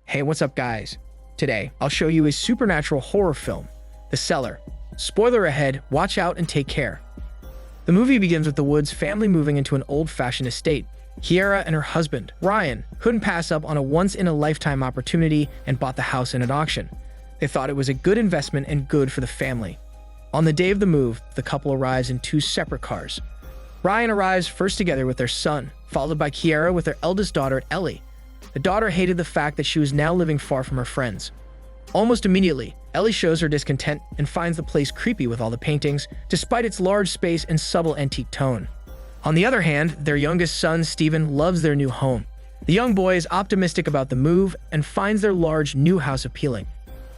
Hey, what's up guys? Today, I'll show you a supernatural horror film, The Cellar. Spoiler ahead, watch out and take care. The movie begins with the Woods family moving into an old-fashioned estate. Kiara and her husband, Ryan, couldn't pass up on a once-in-a-lifetime opportunity and bought the house in an auction. They thought it was a good investment and good for the family. On the day of the move, the couple arrives in two separate cars. Ryan arrives first together with their son, followed by Kiara with their eldest daughter, Ellie. The daughter hated the fact that she was now living far from her friends. Almost immediately, Ellie shows her discontent and finds the place creepy with all the paintings, despite its large space and subtle antique tone. On the other hand, their youngest son, Steven, loves their new home. The young boy is optimistic about the move and finds their large new house appealing.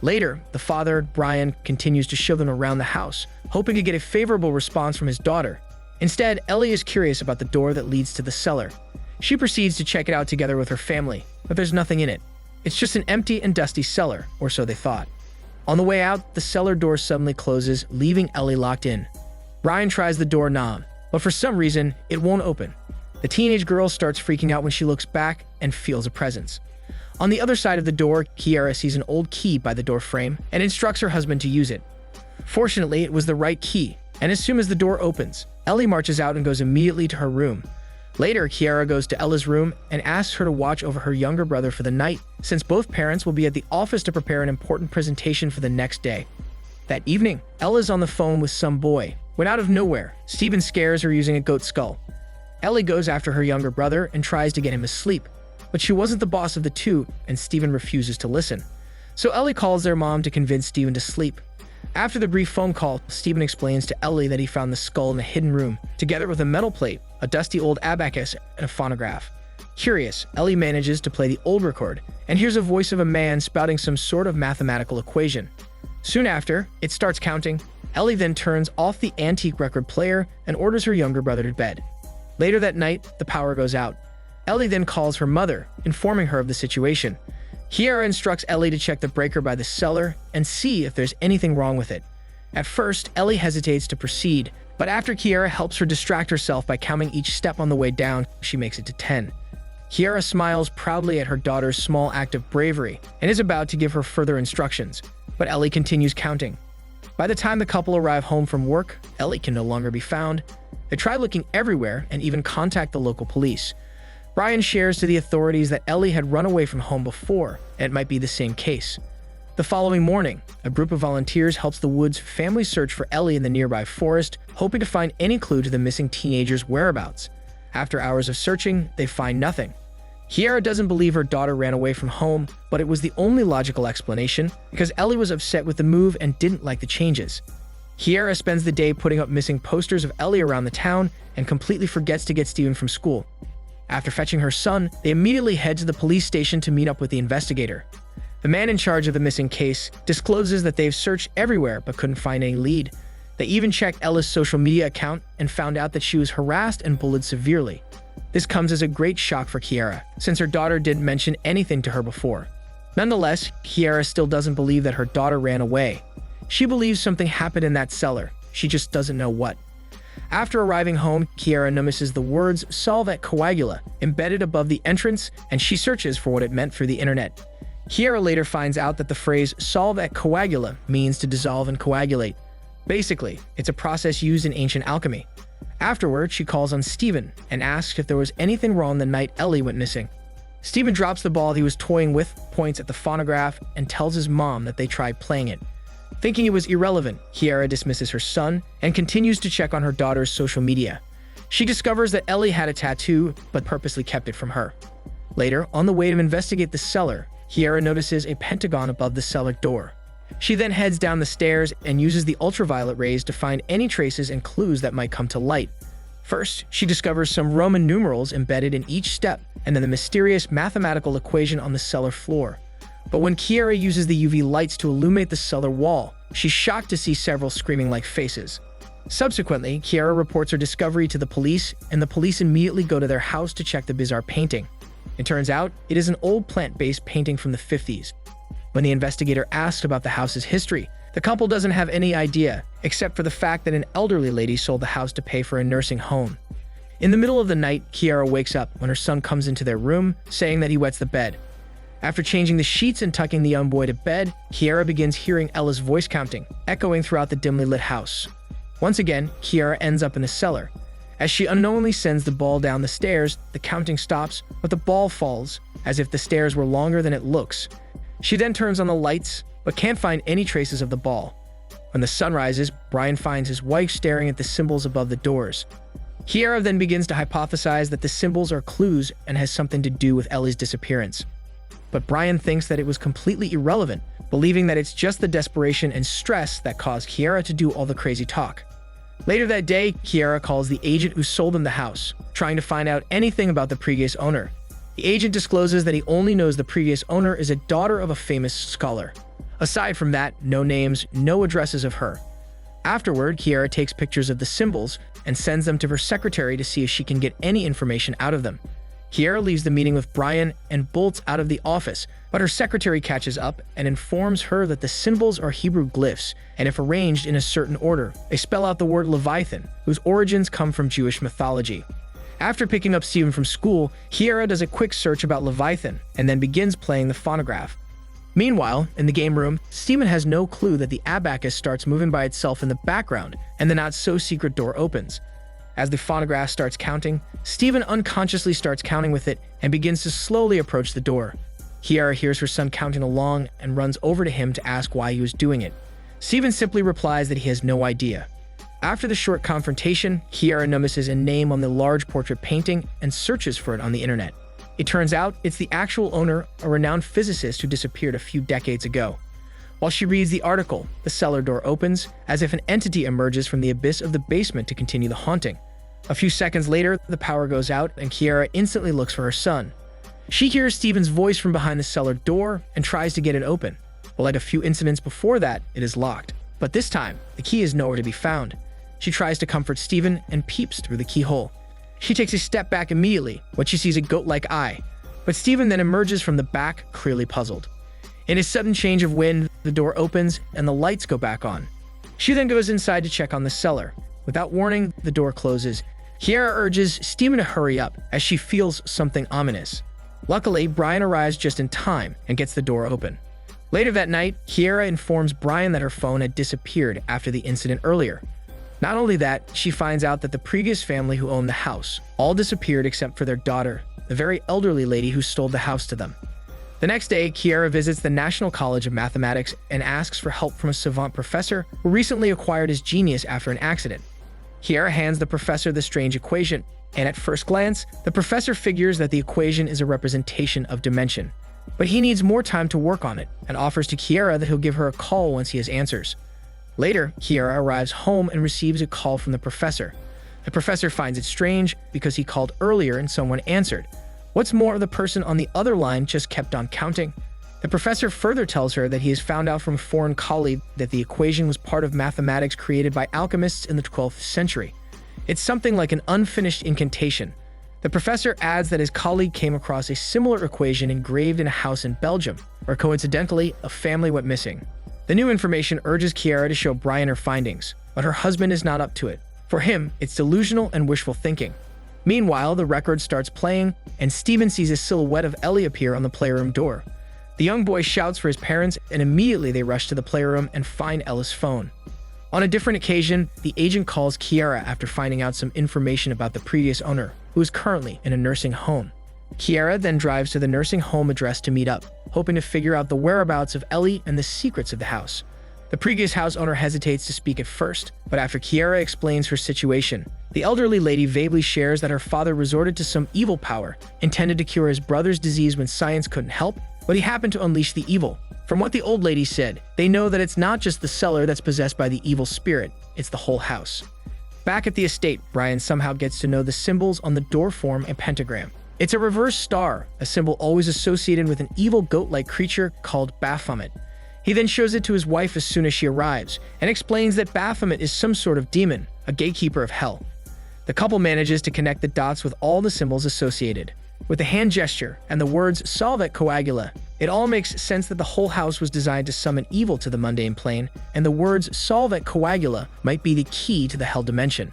Later, the father, Brian, continues to show them around the house, hoping to get a favorable response from his daughter. Instead, Ellie is curious about the door that leads to the cellar. She proceeds to check it out together with her family, but there's nothing in it. It's just an empty and dusty cellar, or so they thought. On the way out, the cellar door suddenly closes, leaving Ellie locked in. Ryan tries the door knob, but for some reason, it won't open. The teenage girl starts freaking out when she looks back and feels a presence. On the other side of the door, Kiara sees an old key by the door frame and instructs her husband to use it. Fortunately, it was the right key, and as soon as the door opens, Ellie marches out and goes immediately to her room. Later, Kiara goes to Ella's room and asks her to watch over her younger brother for the night, since both parents will be at the office to prepare an important presentation for the next day. That evening, Ella's on the phone with some boy, when out of nowhere, Steven scares her using a goat skull. Ellie goes after her younger brother and tries to get him asleep, but she wasn't the boss of the two, and Steven refuses to listen. So Ellie calls their mom to convince Steven to sleep. After the brief phone call, Steven explains to Ellie that he found the skull in a hidden room, together with a metal plate, a dusty old abacus, and a phonograph. Curious, Ellie manages to play the old record, and hears a voice of a man spouting some sort of mathematical equation. Soon after, it starts counting. Ellie then turns off the antique record player and orders her younger brother to bed. Later that night, the power goes out. Ellie then calls her mother, informing her of the situation. Kiara instructs Ellie to check the breaker by the cellar and see if there's anything wrong with it. At first, Ellie hesitates to proceed, but after Kiara helps her distract herself by counting each step on the way down, she makes it to 10. Kiara smiles proudly at her daughter's small act of bravery and is about to give her further instructions, but Ellie continues counting. By the time the couple arrive home from work, Ellie can no longer be found. They try looking everywhere and even contact the local police. Brian shares to the authorities that Ellie had run away from home before, and it might be the same case. The following morning, a group of volunteers helps the Woods family search for Ellie in the nearby forest, hoping to find any clue to the missing teenager's whereabouts. After hours of searching, they find nothing. Kiara doesn't believe her daughter ran away from home, but it was the only logical explanation because Ellie was upset with the move and didn't like the changes. Kiara spends the day putting up missing posters of Ellie around the town and completely forgets to get Steven from school. After fetching her son, they immediately head to the police station to meet up with the investigator. The man in charge of the missing case discloses that they've searched everywhere but couldn't find any lead. They even checked Ella's social media account and found out that she was harassed and bullied severely. This comes as a great shock for Kiara, since her daughter didn't mention anything to her before. Nonetheless, Kiara still doesn't believe that her daughter ran away. She believes something happened in that cellar, she just doesn't know what. After arriving home, Kiara notices the words "solve et coagula" embedded above the entrance, and she searches for what it meant through the internet. Kiara later finds out that the phrase "solve et coagula" means to dissolve and coagulate. Basically, it's a process used in ancient alchemy. Afterward, she calls on Steven and asks if there was anything wrong the night Ellie went missing. Steven drops the ball he was toying with, points at the phonograph, and tells his mom that they tried playing it. Thinking it was irrelevant, Kiara dismisses her son and continues to check on her daughter's social media. She discovers that Ellie had a tattoo, but purposely kept it from her. Later, on the way to investigate the cellar, Kiara notices a pentagon above the cellar door. She then heads down the stairs and uses the ultraviolet rays to find any traces and clues that might come to light. First, she discovers some Roman numerals embedded in each step, and then the mysterious mathematical equation on the cellar floor. But when Kiara uses the UV lights to illuminate the cellar wall, she's shocked to see several screaming-like faces. Subsequently, Kiara reports her discovery to the police, and the police immediately go to their house to check the bizarre painting. It turns out it is an old plant-based painting from the 50s. When the investigator asks about the house's history, the couple doesn't have any idea, except for the fact that an elderly lady sold the house to pay for a nursing home. In the middle of the night, Kiara wakes up when her son comes into their room, saying that he wets the bed. After changing the sheets and tucking the young boy to bed, Kiara begins hearing Ella's voice counting, echoing throughout the dimly lit house. Once again, Kiara ends up in the cellar. As she unknowingly sends the ball down the stairs, the counting stops, but the ball falls, as if the stairs were longer than it looks. She then turns on the lights, but can't find any traces of the ball. When the sun rises, Brian finds his wife staring at the symbols above the doors. Kiara then begins to hypothesize that the symbols are clues and has something to do with Ellie's disappearance. But Brian thinks that it was completely irrelevant, believing that it's just the desperation and stress that caused Kiara to do all the crazy talk. Later that day, Kiara calls the agent who sold them the house, trying to find out anything about the previous owner. The agent discloses that he only knows the previous owner is a daughter of a famous scholar. Aside from that, no names, no addresses of her. Afterward, Kiara takes pictures of the symbols and sends them to her secretary to see if she can get any information out of them. Kiara leaves the meeting with Brian and bolts out of the office, but her secretary catches up and informs her that the symbols are Hebrew glyphs, and if arranged in a certain order, they spell out the word Leviathan, whose origins come from Jewish mythology. After picking up Steven from school, Kiara does a quick search about Leviathan and then begins playing the phonograph. Meanwhile, in the game room, Steven has no clue that the abacus starts moving by itself in the background, and the not-so-secret door opens. As the phonograph starts counting, Steven unconsciously starts counting with it and begins to slowly approach the door. Kiara hears her son counting along and runs over to him to ask why he was doing it. Steven simply replies that he has no idea. After the short confrontation, Kiara notices a name on the large portrait painting and searches for it on the internet. It turns out it's the actual owner, a renowned physicist who disappeared a few decades ago. While she reads the article, the cellar door opens, as if an entity emerges from the abyss of the basement to continue the haunting. A few seconds later, the power goes out and Kiara instantly looks for her son. She hears Steven's voice from behind the cellar door and tries to get it open. But like a few incidents before that, it is locked. But this time, the key is nowhere to be found. She tries to comfort Steven and peeps through the keyhole. She takes a step back immediately when she sees a goat-like eye, but Steven then emerges from the back, clearly puzzled. In a sudden change of wind, the door opens and the lights go back on. She then goes inside to check on the cellar. Without warning, the door closes. Kiara urges Steven to hurry up as she feels something ominous. Luckily, Brian arrives just in time and gets the door open. Later that night, Kiara informs Brian that her phone had disappeared after the incident earlier. Not only that, she finds out that the previous family who owned the house all disappeared except for their daughter, the very elderly lady who stole the house to them. The next day, Kiara visits the National College of Mathematics and asks for help from a savant professor who recently acquired his genius after an accident. Kiara hands the professor the strange equation, and at first glance, the professor figures that the equation is a representation of dimension. But he needs more time to work on it and offers to Kiara that he'll give her a call once he has answers. Later, Kiara arrives home and receives a call from the professor. The professor finds it strange because he called earlier and someone answered. What's more, the person on the other line just kept on counting. The professor further tells her that he has found out from a foreign colleague that the equation was part of mathematics created by alchemists in the 12th century. It's something like an unfinished incantation. The professor adds that his colleague came across a similar equation engraved in a house in Belgium, where coincidentally, a family went missing. The new information urges Kiara to show Brian her findings, but her husband is not up to it. For him, it's delusional and wishful thinking. Meanwhile, the record starts playing, and Steven sees a silhouette of Ellie appear on the playroom door. The young boy shouts for his parents, and immediately they rush to the playroom and find Ella's phone. On a different occasion, the agent calls Kiara after finding out some information about the previous owner, who is currently in a nursing home. Kiara then drives to the nursing home address to meet up, hoping to figure out the whereabouts of Ellie and the secrets of the house. The previous house owner hesitates to speak at first, but after Kiara explains her situation, the elderly lady vaguely shares that her father resorted to some evil power intended to cure his brother's disease when science couldn't help, but he happened to unleash the evil. From what the old lady said, they know that it's not just the cellar that's possessed by the evil spirit, it's the whole house. Back at the estate, Brian somehow gets to know the symbols on the door form a pentagram. It's a reverse star, a symbol always associated with an evil goat-like creature called Baphomet. He then shows it to his wife as soon as she arrives, and explains that Baphomet is some sort of demon, a gatekeeper of hell. The couple manages to connect the dots with all the symbols associated. With the hand gesture and the words Salvet Coagula, it all makes sense that the whole house was designed to summon evil to the mundane plane, and the words Salvet Coagula might be the key to the hell dimension.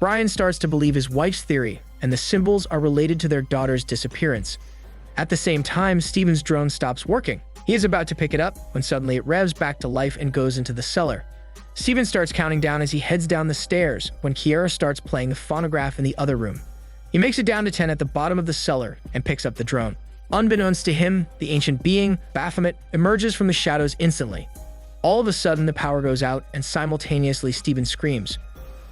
Brian starts to believe his wife's theory, and the symbols are related to their daughter's disappearance. At the same time, Steven's drone stops working. He is about to pick it up when suddenly it revs back to life and goes into the cellar. Steven starts counting down as he heads down the stairs when Kiara starts playing the phonograph in the other room. He makes it down to 10 at the bottom of the cellar and picks up the drone. Unbeknownst to him, the ancient being, Baphomet, emerges from the shadows instantly. All of a sudden, the power goes out and simultaneously Steven screams.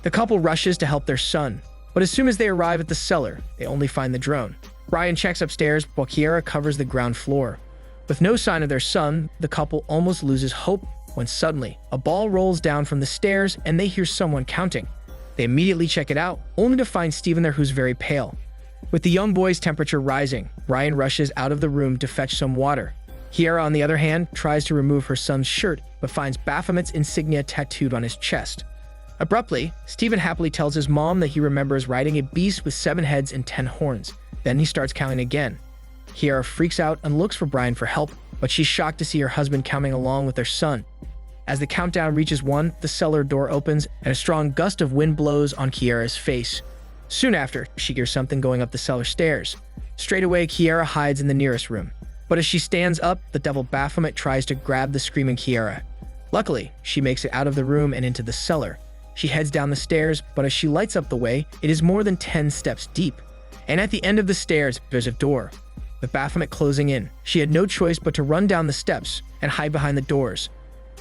The couple rushes to help their son, but as soon as they arrive at the cellar, they only find the drone. Brian checks upstairs while Kiara covers the ground floor. With no sign of their son, the couple almost loses hope when suddenly, a ball rolls down from the stairs and they hear someone counting. They immediately check it out, only to find Steven there who's very pale. With the young boy's temperature rising, Brian rushes out of the room to fetch some water. Kiara, on the other hand, tries to remove her son's shirt, but finds Baphomet's insignia tattooed on his chest. Abruptly, Steven happily tells his mom that he remembers riding a beast with 7 heads and 10 horns. Then he starts counting again. Kiara freaks out and looks for Brian for help, but she's shocked to see her husband coming along with their son. As the countdown reaches 1, the cellar door opens and a strong gust of wind blows on Kiara's face. Soon after, she hears something going up the cellar stairs. Straight away, Kiara hides in the nearest room. But as she stands up, the devil Baphomet tries to grab the screaming Kiara. Luckily, she makes it out of the room and into the cellar. She heads down the stairs, but as she lights up the way, it is more than 10 steps deep. And at the end of the stairs, there's a door. With Baphomet closing in, she had no choice but to run down the steps and hide behind the doors.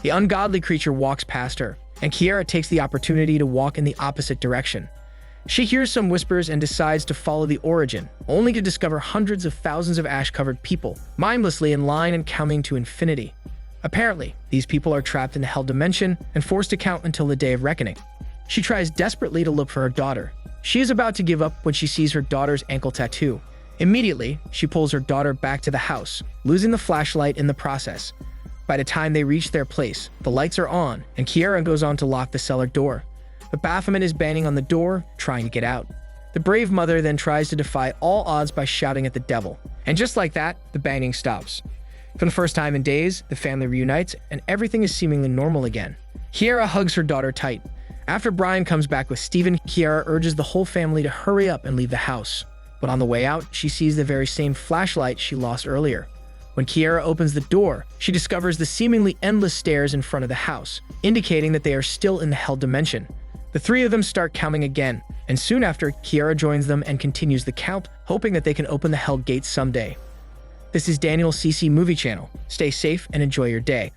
The ungodly creature walks past her, and Kiara takes the opportunity to walk in the opposite direction. She hears some whispers and decides to follow the origin, only to discover hundreds of thousands of ash-covered people, mindlessly in line and counting to infinity. Apparently, these people are trapped in the hell dimension and forced to count until the day of reckoning. She tries desperately to look for her daughter. She is about to give up when she sees her daughter's ankle tattoo. Immediately, she pulls her daughter back to the house, losing the flashlight in the process. By the time they reach their place, the lights are on, and Kiara goes on to lock the cellar door. But Baphomet is banging on the door, trying to get out. The brave mother then tries to defy all odds by shouting at the devil. And just like that, the banging stops. For the first time in days, the family reunites, and everything is seemingly normal again. Kiara hugs her daughter tight. After Brian comes back with Steven, Kiara urges the whole family to hurry up and leave the house. But on the way out, she sees the very same flashlight she lost earlier. When Kiara opens the door, she discovers the seemingly endless stairs in front of the house, indicating that they are still in the hell dimension. The 3 of them start counting again, and soon after, Kiara joins them and continues the count, hoping that they can open the hell gates someday. This is Daniel CC Movie Channel. Stay safe and enjoy your day.